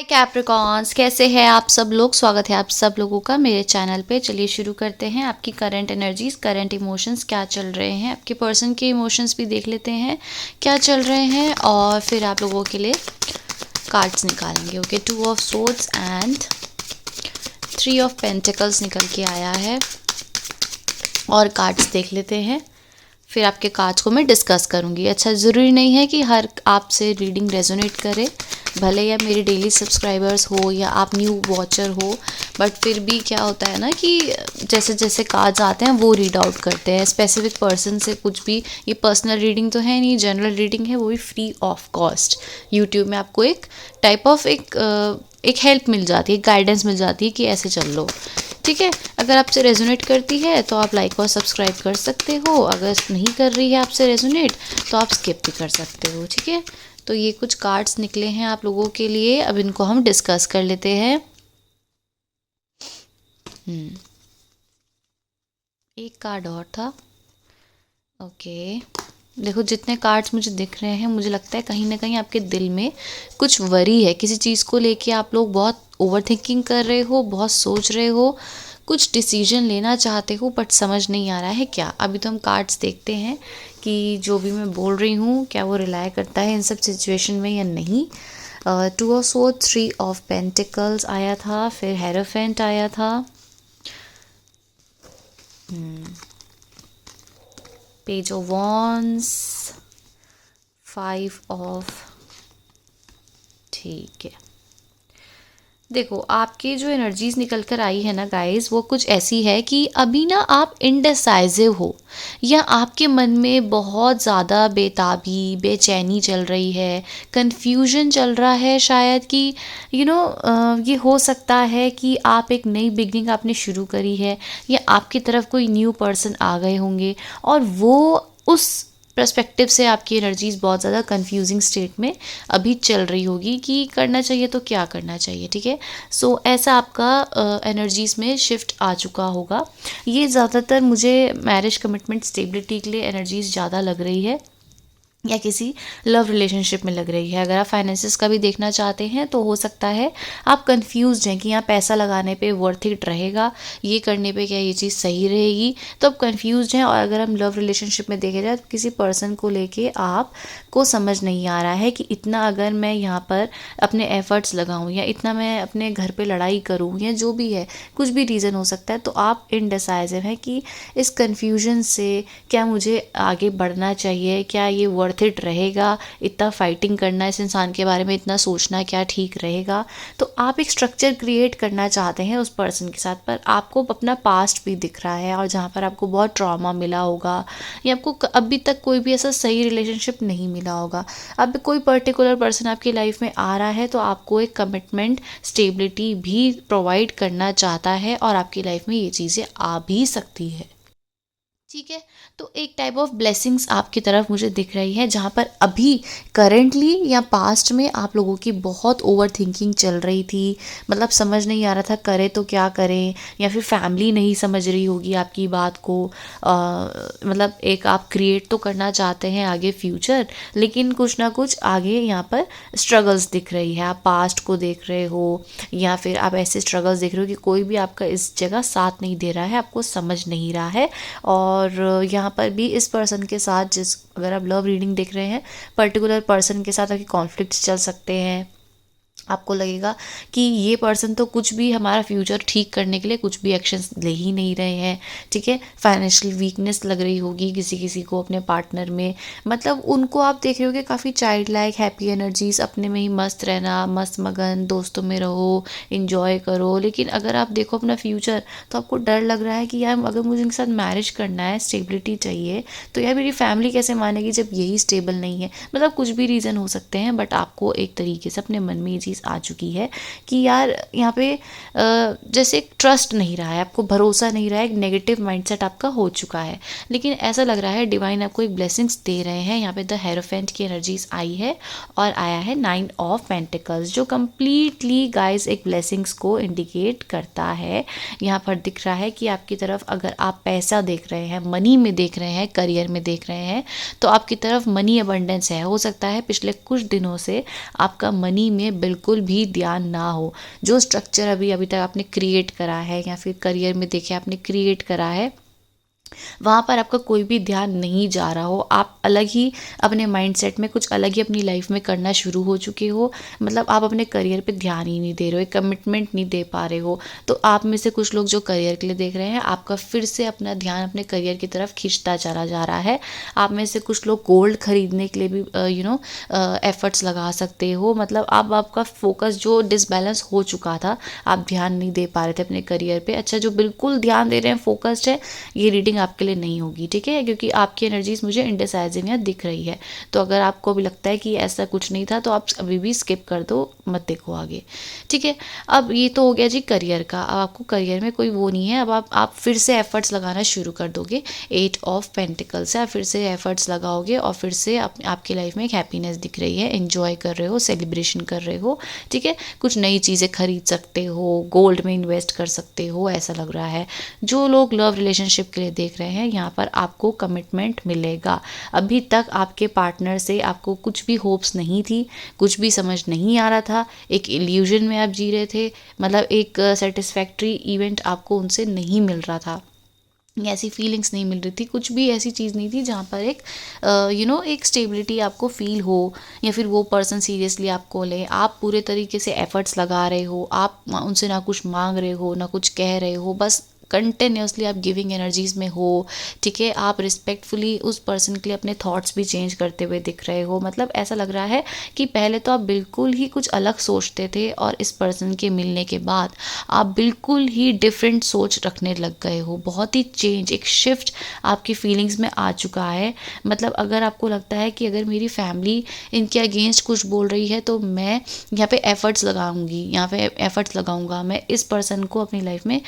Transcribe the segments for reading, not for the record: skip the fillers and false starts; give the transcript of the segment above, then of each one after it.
हाय Capricorns, कैसे हैं आप सब लोग। स्वागत है आप सब लोगों का मेरे चैनल पे। चलिए शुरू करते हैं। आपकी करंट एनर्जीज, करंट इमोशंस क्या चल रहे हैं, आपके पर्सन के इमोशंस भी देख लेते हैं क्या चल रहे हैं, और फिर आप लोगों के लिए कार्ड्स निकालेंगे। Okay, 2 of swords and 3 of pentacles निकल के आया है, और कार्ड्स देख लेते हैं। फिर आपके कार्ड्स को मैं डिस्कस करूँगी। अच्छा, ज़रूरी नहीं है कि हर आपसे रीडिंग रेजोनेट करे, भले या मेरे डेली सब्सक्राइबर्स हो या आप न्यू वॉचर हो, बट फिर भी क्या होता है ना कि जैसे जैसे कार्ड्स आते हैं वो रीड आउट करते हैं। स्पेसिफिक पर्सन से कुछ भी, ये पर्सनल रीडिंग तो है नहीं, जनरल रीडिंग है, वो भी फ्री ऑफ कॉस्ट। यूट्यूब में आपको एक टाइप ऑफ एक हेल्प मिल जाती है, गाइडेंस मिल जाती है कि ऐसे चल लो। ठीक है, अगर आपसे रेजोनेट करती है तो आप लाइक और सब्सक्राइब कर सकते हो, अगर नहीं कर रही है आपसे रेजोनेट तो आप स्किप भी कर सकते हो। ठीक है, तो ये कुछ कार्ड्स निकले हैं आप लोगों के लिए, अब इनको हम डिस्कस कर लेते हैं। एक कार्ड और था। ओके, देखो जितने कार्ड्स मुझे दिख रहे हैं, मुझे लगता है कहीं ना कहीं आपके दिल में कुछ वरी है, किसी चीज़ को लेके आप लोग बहुत ओवर थिंकिंग कर रहे हो, बहुत सोच रहे हो, कुछ डिसीजन लेना चाहते हो बट समझ नहीं आ रहा है क्या। अभी तो हम कार्ड्स देखते हैं कि जो भी मैं बोल रही हूँ क्या वो रिलाई करता है इन सब सिचुएशन में या नहीं। 2 ऑफ सोर्ड्स, 3 ऑफ पेंटिकल्स आया था, फिर हेरोफेंट आया था, पेज ऑफ वॉन्ड्स, 5 ऑफ, ठीक है। देखो आपकी जो एनर्जीज निकल कर आई है ना गाइस, वो कुछ ऐसी है कि अभी ना आप इनडिसाइजिव हो, या आपके मन में बहुत ज़्यादा बेताबी, बेचैनी चल रही है, कन्फ्यूजन चल रहा है शायद कि ये हो सकता है कि आप एक नई बिगनिंग आपने शुरू करी है, या आपकी तरफ कोई न्यू पर्सन आ गए होंगे, और वो उस पर्सपेक्टिव से आपकी एनर्जीज बहुत ज़्यादा कंफ्यूजिंग स्टेट में अभी चल रही होगी कि करना चाहिए तो क्या करना चाहिए। ठीक है, सो ऐसा आपका एनर्जीज में शिफ्ट आ चुका होगा। ये ज़्यादातर मुझे मैरिज कमिटमेंट स्टेबिलिटी के लिए एनर्जीज ज़्यादा लग रही है, या किसी लव रिलेशनशिप में लग रही है। अगर आप फाइनेंसिस का भी देखना चाहते हैं तो हो सकता है आप कंफ्यूज हैं कि यहाँ पैसा लगाने पे वर्थ इट रहेगा, ये करने पे क्या ये चीज़ सही रहेगी, तो आप कंफ्यूज हैं। और अगर हम लव रिलेशनशिप में देखे जाए तो किसी पर्सन को लेके आप को समझ नहीं आ रहा है कि इतना अगर मैं यहाँ पर अपने एफर्ट्स लगाऊँ, या इतना मैं अपने घर पे लड़ाई करूँ, या जो भी है, कुछ भी रीज़न हो सकता है, तो आप इनडिसाइजिव हैं कि इस कन्फ्यूजन से क्या मुझे आगे बढ़ना चाहिए, क्या ये वर्थ इट रहेगा, इतना फाइटिंग करना, इस इंसान के बारे में इतना सोचना क्या ठीक रहेगा। तो आप एक स्ट्रक्चर क्रिएट करना चाहते हैं उस पर्सन के साथ, पर आपको अपना पास्ट भी दिख रहा है, और जहाँ पर आपको बहुत ट्रॉमा मिला होगा, या आपको अभी तक कोई भी ऐसा सही रिलेशनशिप नहीं मिला होगा। अब कोई पर्टिकुलर पर्सन आपकी लाइफ में आ रहा है तो आपको एक कमिटमेंट, स्टेबिलिटी भी प्रोवाइड करना चाहता है, और आपकी लाइफ में ये चीज़ें आ भी सकती है। ठीक है, तो एक टाइप ऑफ ब्लेसिंग्स आपकी तरफ मुझे दिख रही है, जहाँ पर अभी करेंटली या पास्ट में आप लोगों की बहुत ओवर थिंकिंग चल रही थी, मतलब समझ नहीं आ रहा था करें तो क्या करें, या फिर फैमिली नहीं समझ रही होगी आपकी बात को। मतलब एक आप क्रिएट तो करना चाहते हैं आगे फ्यूचर, लेकिन कुछ ना कुछ आगे यहाँ पर स्ट्रगल्स दिख रही है। आप पास्ट को देख रहे हो, या फिर आप ऐसे स्ट्रगल्स देख रहे हो कि कोई भी आपका इस जगह साथ नहीं दे रहा है, आपको समझ नहीं रहा है। और यहाँ पर भी इस पर्सन के साथ, जिस अगर आप लव रीडिंग देख रहे हैं, पर्टिकुलर पर्सन के साथ आपके कॉन्फ्लिक्ट्स चल सकते हैं। आपको लगेगा कि ये पर्सन तो कुछ भी हमारा फ्यूचर ठीक करने के लिए कुछ भी एक्शंस ले ही नहीं रहे हैं। ठीक है, फाइनेंशियल वीकनेस लग रही होगी किसी किसी को अपने पार्टनर में, मतलब उनको आप देख रहे होगे काफ़ी चाइल्ड लाइक, हैप्पी एनर्जीज, अपने में ही मस्त रहना, मस्त मगन, दोस्तों में रहो, इंजॉय करो। लेकिन अगर आप देखो अपना फ्यूचर तो आपको डर लग रहा है कि यार अगर मुझे इनके साथ मैरिज करना है, स्टेबिलिटी चाहिए, तो यार मेरी फैमिली कैसे मानेगी जब यही स्टेबल नहीं है। मतलब कुछ भी रीज़न हो सकते हैं, बट आपको एक तरीके से अपने मन में ये चीज़ आ चुकी है कि यार यहाँ पे जैसे एक ट्रस्ट नहीं रहा है, आपको भरोसा नहीं रहा है, एक नेगेटिव माइंडसेट आपका हो चुका है। लेकिन ऐसा लग रहा है डिवाइन आपको एक ब्लेसिंग्स दे रहे हैं। यहाँ पे द हेरोफेंट की एनर्जीज आई है, और आया है 9 ऑफ पेंटिकल्स, जो कम्प्लीटली गाइस एक ब्लेसिंग्स को इंडिकेट करता है। यहाँ पर दिख रहा है कि आपकी तरफ अगर आप पैसा देख रहे हैं, मनी में देख रहे हैं, करियर में देख रहे हैं, तो आपकी तरफ मनी अबंडेंस है। हो सकता है पिछले कुछ दिनों से आपका मनी में बिल्कुल बिल्कुल भी ध्यान ना हो। जो स्ट्रक्चर अभी अभी तक आपने क्रिएट करा है या फिर करियर में देखे आपने क्रिएट करा है, वहाँ पर आपका कोई भी ध्यान नहीं जा रहा हो, आप अलग ही अपने माइंडसेट में कुछ अलग ही अपनी लाइफ में करना शुरू हो चुके हो, मतलब आप अपने करियर पे ध्यान ही नहीं दे रहे हो, एक कमिटमेंट नहीं दे पा रहे हो। तो आप में से कुछ लोग जो करियर के लिए देख रहे हैं, आपका फिर से अपना ध्यान अपने करियर की तरफ खींचता चला जा रहा है। आप में से कुछ लोग गोल्ड खरीदने के लिए भी एफर्ट्स लगा सकते हो, मतलब आप आपका फोकस जो डिसबैलेंस हो चुका था, आप ध्यान नहीं दे पा रहे थे अपने करियर पे। अच्छा, जो बिल्कुल ध्यान दे रहे हैं, फोकस्ड है, ये रीडिंग आपके लिए नहीं होगी, ठीक है, क्योंकि आपकी एनर्जीज मुझे इंडिसाइजिंग या दिख रही है। तो अगर आपको भी लगता है कि ऐसा कुछ नहीं था, तो आप अभी भी स्किप कर दो, मत देखो आगे, ठीक है। अब ये तो हो गया जी करियर का। अब आपको करियर में कोई वो नहीं है, अब आप फिर से एफर्ट्स लगाना शुरू कर दोगे। 8 ऑफ पेंटिकल से आप फिर से एफर्ट्स लगाओगे और फिर से आपकी लाइफ में एक हैप्पीनेस दिख रही है, एंजॉय कर रहे हो, सेलिब्रेशन कर रहे हो, ठीक है। कुछ नई चीज़ें खरीद सकते हो, गोल्ड में इन्वेस्ट कर सकते हो, ऐसा लग रहा है। जो लोग लव रिलेशनशिप के लिए देख रहे हैं, यहाँ पर आपको कमिटमेंट मिलेगा। अभी तक आपके पार्टनर से आपको कुछ भी होप्स नहीं थी, कुछ भी समझ नहीं आ रहा था, एक इल्यूजन में आप जी रहे थे, मतलब एक सेटिस्फैक्ट्री इवेंट आपको उनसे नहीं मिल रहा था, ऐसी फीलिंग्स नहीं मिल रही थी, कुछ भी ऐसी चीज़ नहीं थी जहाँ पर एक एक स्टेबिलिटी आपको फील हो, या फिर वो पर्सन सीरियसली आपको ले, आप पूरे तरीके से एफर्ट्स लगा रहे हो, आप उनसे ना कुछ मांग रहे हो ना कुछ कह रहे हो, बस कंटिन्यूसली आप गिविंग एनर्जीज में हो, ठीक है। आप रिस्पेक्टफुली उस पर्सन के लिए अपने थॉट्स भी चेंज करते हुए दिख रहे हो, मतलब ऐसा लग रहा है कि पहले तो आप बिल्कुल ही कुछ अलग सोचते थे और इस पर्सन के मिलने के बाद आप बिल्कुल ही डिफरेंट सोच रखने लग गए हो। बहुत ही चेंज, एक शिफ्ट आपकी फीलिंग्स में आ चुका है। मतलब अगर आपको लगता है कि अगर मेरी फैमिली इनके अगेंस्ट कुछ बोल रही है, तो मैं यहाँ पे एफर्ट्स लगाऊंगी, यहाँ पे एफर्ट्स लगाऊंगा, मैं इस पर्सन को अपनी लाइफ में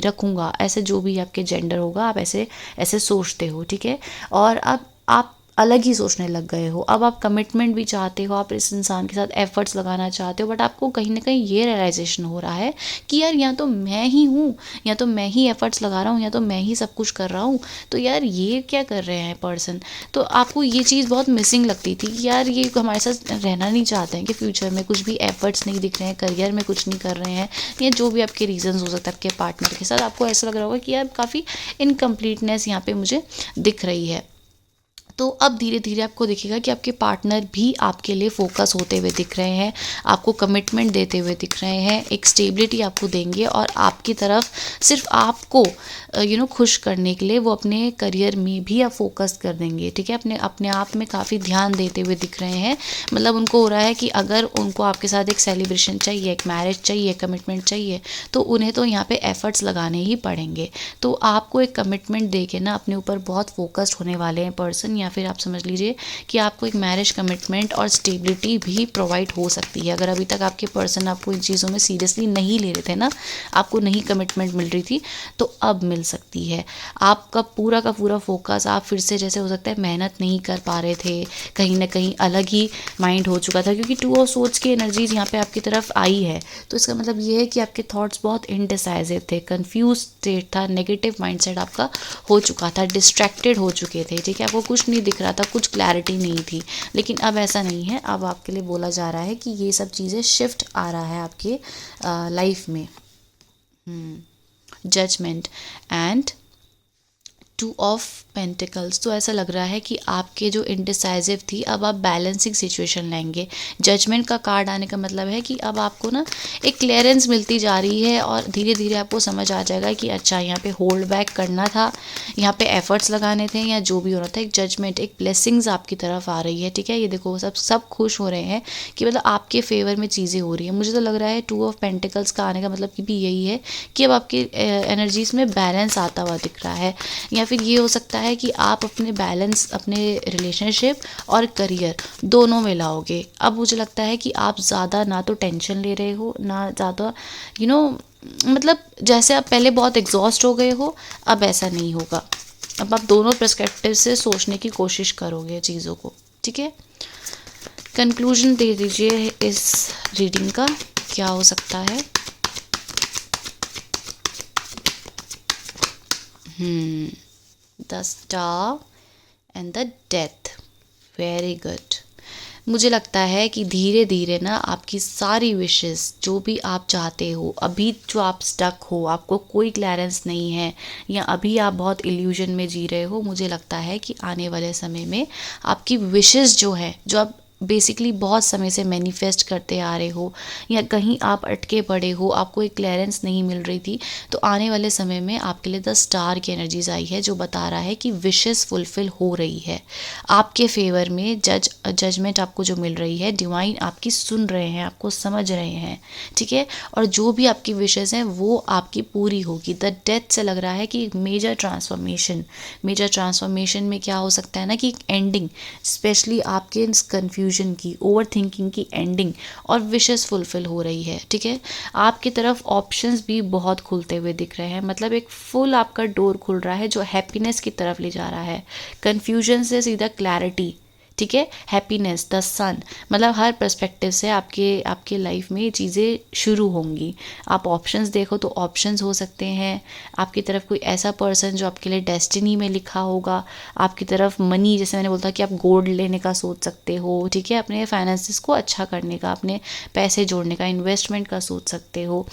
रखूंगा, ऐसे जो भी आपके जेंडर होगा, आप ऐसे ऐसे सोचते हो, ठीक है। और अब आप अलग ही सोचने लग गए हो, अब आप कमिटमेंट भी चाहते हो, आप इस इंसान के साथ एफर्ट्स लगाना चाहते हो, बट आपको कहीं ना कहीं ये रियलाइजेशन हो रहा है कि यार या तो मैं ही हूँ, या तो मैं ही एफर्ट्स लगा रहा हूँ, या तो मैं ही सब कुछ कर रहा हूँ, तो यार ये क्या कर रहे हैं पर्सन। तो आपको ये चीज़ बहुत मिसिंग लगती थी कि यार ये हमारे साथ रहना नहीं चाहते हैं, कि फ्यूचर में कुछ भी एफर्ट्स नहीं दिख रहे हैं, करियर में कुछ नहीं कर रहे हैं, या जो भी आपके रीजंस हो सकता है आपके पार्टनर के साथ, आपको ऐसा लग रहा होगा कि यार काफ़ी इनकम्प्लीटनेस यहाँ पे मुझे दिख रही है। तो अब धीरे धीरे आपको दिखेगा कि आपके पार्टनर भी आपके लिए फोकस होते हुए दिख रहे हैं, आपको कमिटमेंट देते हुए दिख रहे हैं, एक स्टेबिलिटी आपको देंगे, और आपकी तरफ सिर्फ आपको खुश करने के लिए वो अपने करियर में भी आप फोकस कर देंगे, ठीक है। अपने अपने आप में काफ़ी ध्यान देते हुए दिख रहे हैं, मतलब उनको हो रहा है कि अगर उनको आपके साथ एक सेलिब्रेशन चाहिए, एक मैरिज चाहिए, कमिटमेंट चाहिए, तो उन्हें तो यहाँ पे एफर्ट्स लगाने ही पड़ेंगे। तो आपको एक कमिटमेंट दे के ना अपने ऊपर बहुत फोकस्ड होने वाले हैं पर्सन, या फिर आप समझ लीजिए कि आपको एक मैरिज कमिटमेंट और स्टेबिलिटी भी प्रोवाइड हो सकती है। अगर अभी तक आपके पर्सन आपको इन चीज़ों में सीरियसली नहीं ले रहे थे ना, आपको नहीं कमिटमेंट मिल रही थी, तो अब मिल सकती है। आपका पूरा का पूरा फोकस, आप फिर से जैसे हो सकता है मेहनत नहीं कर पा रहे थे, कहीं ना कहीं अलग ही माइंड हो चुका था, क्योंकि 2 ऑफ सोर्ड्स की एनर्जीज यहाँ पे आपकी तरफ आई है। तो इसका मतलब ये है कि आपके थॉट्स बहुत इनडिसाइसिव थे, कंफ्यूज स्टेट था, नेगेटिव माइंडसेट आपका हो चुका था, डिस्ट्रैक्टेड हो चुके थे, ठीक है। आपको कुछ नहीं दिख रहा था, कुछ क्लैरिटी नहीं थी, लेकिन अब ऐसा नहीं है। अब आपके लिए बोला जा रहा है कि ये सब चीज़ें शिफ्ट आ रहा है आपके लाइफ में। जजमेंट एंड 2 ऑफ पेंटिकल्स, तो ऐसा लग रहा है कि आपके जो इनडिसाइसिव थी, अब आप बैलेंसिंग सिचुएशन लाएंगे। जजमेंट का कार्ड आने का मतलब है कि अब आपको ना एक क्लियरेंस मिलती जा रही है, और धीरे धीरे आपको समझ आ जाएगा कि अच्छा यहाँ पे होल्ड बैक करना था, यहाँ पे एफर्ट्स लगाने थे, या जो भी हो रहा था, एक जजमेंट, एक ब्लेसिंग्स आपकी तरफ आ रही है, ठीक है। ये देखो सब खुश हो रहे हैं कि मतलब आपके फेवर में चीज़ें हो रही हैं। मुझे तो लग रहा है 2 ऑफ पेंटिकल्स का आने का मतलब कि भी यही है कि अब आपकी एनर्जीज में बैलेंस आता हुआ दिख रहा है, या फिर ये हो सकता है कि आप अपने बैलेंस अपने रिलेशनशिप और करियर दोनों में लाओगे। अब मुझे लगता है कि आप ज़्यादा ना तो टेंशन ले रहे हो, ना ज़्यादा मतलब जैसे आप पहले बहुत एग्जॉस्ट हो गए हो, अब ऐसा नहीं होगा। अब आप दोनों पर्सपेक्टिव से सोचने की कोशिश करोगे चीज़ों को, ठीक है। कंक्लूजन दे दीजिए इस रीडिंग का, क्या हो सकता है। The star and the death, very good. मुझे लगता है कि धीरे धीरे ना आपकी सारी विशेस जो भी आप चाहते हो, अभी जो आप स्टक हो, आपको कोई क्लियरेंस नहीं है, या अभी आप बहुत इल्यूजन में जी रहे हो, मुझे लगता है कि आने वाले समय में आपकी विशेस जो है, जो आप बेसिकली बहुत समय से मैनिफेस्ट करते आ रहे हो, या कहीं आप अटके पड़े हो, आपको एक क्लियरेंस नहीं मिल रही थी, तो आने वाले समय में आपके लिए द स्टार की एनर्जीज आई है जो बता रहा है कि विशेस फुलफिल हो रही है आपके फेवर में। जजमेंट आपको जो मिल रही है, डिवाइन आपकी सुन रहे हैं, आपको समझ रहे हैं, ठीक है। और जो भी आपकी विशेस हैं वो आपकी पूरी होगी। द डेथ से लग रहा है कि मेजर ट्रांसफॉर्मेशन में क्या हो सकता है ना कि एंडिंग, स्पेशली आपके इस कन्फ्यूजन की, ओवर थिंकिंग की एंडिंग, और विशेस फुलफिल हो रही है, ठीक है। आपकी तरफ ऑप्शंस भी बहुत खुलते हुए दिख रहे हैं, मतलब एक फुल आपका डोर खुल रहा है जो हैप्पीनेस की तरफ ले जा रहा है, कन्फ्यूजन से सीधा क्लैरिटी, ठीक है, हैप्पीनेस, द सन, मतलब हर पर्सपेक्टिव से आपके आपके लाइफ में ये चीज़ें शुरू होंगी। आप ऑप्शंस देखो तो ऑप्शंस हो सकते हैं, आपकी तरफ कोई ऐसा पर्सन जो आपके लिए डेस्टिनी में लिखा होगा, आपकी तरफ मनी, जैसे मैंने बोलता कि आप गोल्ड लेने का सोच सकते हो, ठीक है, अपने फाइनेंसिस को अच्छा करने का, अपने पैसे जोड़ने का, इन्वेस्टमेंट का सोच सकते हो,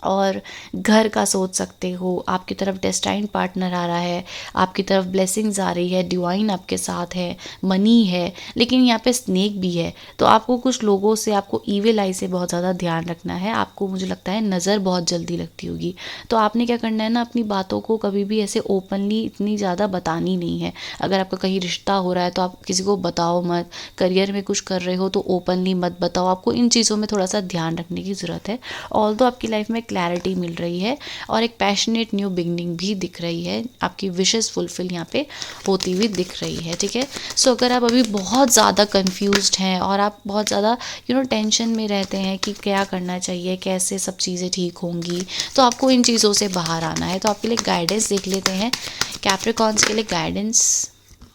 और घर का सोच सकते हो। आपकी तरफ डेस्टाइन्ड पार्टनर आ रहा है, आपकी तरफ ब्लेसिंग्स आ रही है, डिवाइन आपके साथ है, मनी है, लेकिन यहाँ पे स्नेक भी है। तो आपको कुछ लोगों से, आपको ईविल आई से बहुत ज़्यादा ध्यान रखना है। आपको मुझे लगता है नज़र बहुत जल्दी लगती होगी, तो आपने क्या करना है ना, अपनी बातों को कभी भी ऐसे ओपनली इतनी ज़्यादा बतानी नहीं है। अगर आपका कहीं रिश्ता हो रहा है तो आप किसी को बताओ मत, करियर में कुछ कर रहे हो तो ओपनली मत बताओ। आपको इन चीज़ों में थोड़ा सा ध्यान रखने की ज़रूरत है। ऑल्दो आपकी लाइफ में क्लैरिटी मिल रही है और एक पैशनेट न्यू बिगनिंग भी दिख रही है, आपकी विशेस फुलफिल यहाँ पे होती हुई दिख रही है, ठीक है। सो अगर आप अभी बहुत ज़्यादा कंफ्यूज्ड हैं और आप बहुत ज़्यादा टेंशन में रहते हैं कि क्या करना चाहिए, कैसे सब चीज़ें ठीक होंगी, तो आपको इन चीज़ों से बाहर आना है। तो आपके लिए गाइडेंस देख लेते हैं, कैप्रिकॉर्न्स के लिए गाइडेंस।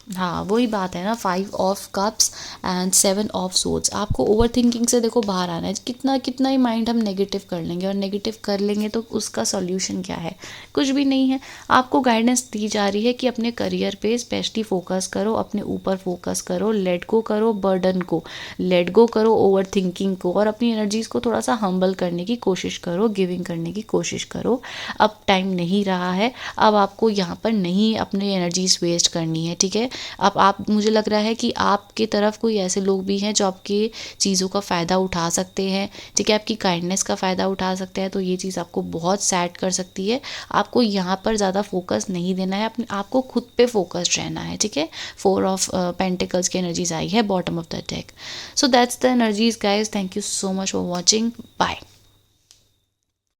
हाँ, वही बात है ना, 5 of cups and 7 of swords. आपको ओवर थिंकिंग से देखो बाहर आना है। कितना कितना ही माइंड हम नेगेटिव कर लेंगे, और नेगेटिव कर लेंगे तो उसका सॉल्यूशन क्या है, कुछ भी नहीं है। आपको गाइडेंस दी जा रही है कि अपने करियर पे स्पेशली फोकस करो, अपने ऊपर फोकस करो, लेट गो करो बर्डन को, लेट गो करो ओवर थिंकिंग को, और अपनी एनर्जीज को थोड़ा सा हम्बल करने की कोशिश करो, गिविंग करने की कोशिश करो। अब टाइम नहीं रहा है, अब आपको यहाँ पर नहीं अपनी एनर्जीज वेस्ट करनी है, ठीक है। अब आप, मुझे लग रहा है कि आपकी तरफ कोई ऐसे लोग भी हैं जो आपकी चीज़ों का फ़ायदा उठा सकते हैं, ठीक है, आपकी काइंडनेस का फ़ायदा उठा सकते हैं। तो ये चीज़ आपको बहुत सैड कर सकती है। आपको यहाँ पर ज़्यादा फोकस नहीं देना है, अपने आपको खुद पे फोकस्ड रहना है, ठीक है। 4 ऑफ पेंटिकल्स की एनर्जीज आई है bottom of the deck. So that's the energies guys. Thank you so much for watching, bye.